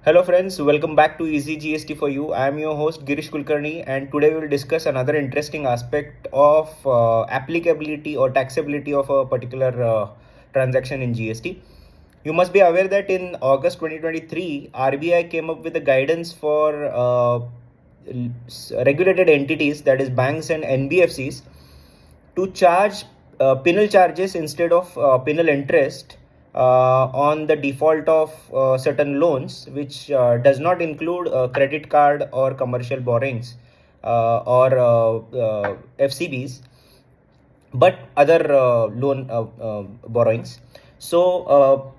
Hello friends, welcome back to Easy GST for you. I am your host Girish Kulkarni, and today we will discuss another interesting aspect of applicability or taxability of a particular transaction in GST. You must be aware that in August 2023, RBI came up with a guidance for regulated entities, that is banks and NBFCs, to charge penal charges instead of penal interest on the default of certain loans, which does not include credit card or commercial borrowings or FCBs, but other loan borrowings. So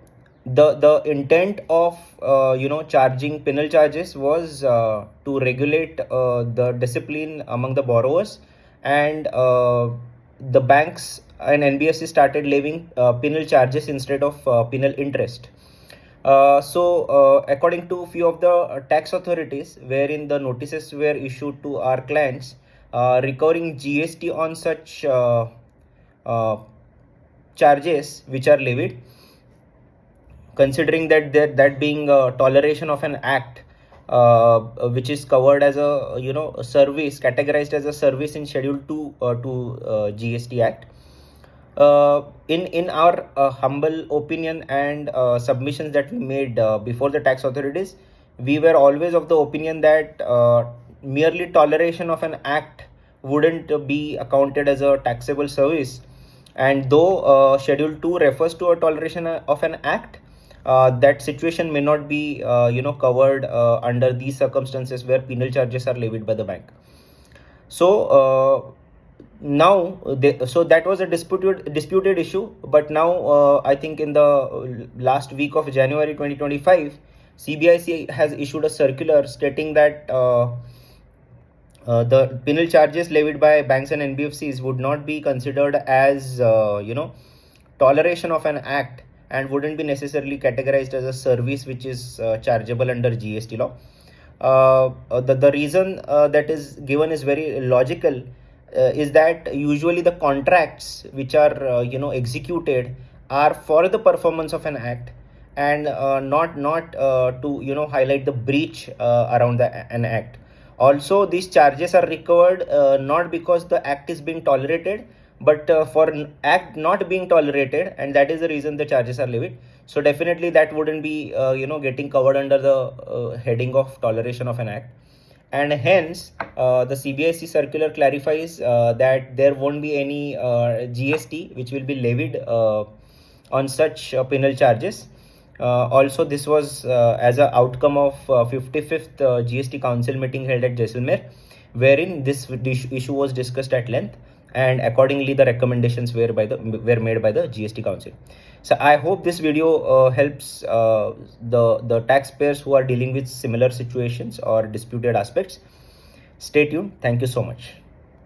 the intent of charging penal charges was to regulate the discipline among the borrowers, and the banks and NBFC started levying penal charges instead of penal interest. According to few of the tax authorities, wherein the notices were issued to our clients, recovering GST on such charges which are levied, considering that being a toleration of an act which is covered as a service, categorized as a service in Schedule 2 to GST Act. In our humble opinion and submissions that we made before the tax authorities, we were always of the opinion that merely toleration of an act wouldn't be accounted as a taxable service, and though Schedule 2 refers to a toleration of an act, that situation may not be covered under these circumstances where penal charges are levied by the bank. So so that was a disputed issue, but now I think in the last week of January 2025, CBIC has issued a circular stating that the penal charges levied by banks and NBFCs would not be considered as toleration of an act, and wouldn't be necessarily categorized as a service which is chargeable under GST law. The reason that is given is very logical, is that usually the contracts which are executed are for the performance of an act, and not to highlight the breach around an act. Also, these charges are recovered not because the act is being tolerated, but for an act not being tolerated, and that is the reason the charges are levied. So definitely that wouldn't be getting covered under the heading of toleration of an act, and hence the CBIC circular clarifies that there won't be any GST which will be levied on such penal charges. Also, this was as an outcome of 55th GST Council meeting held at Jaisalmer, wherein this issue was discussed at length, and accordingly the recommendations were made by the GST Council. So I hope this video helps the taxpayers who are dealing with similar situations or disputed aspects. Stay tuned. Thank you so much.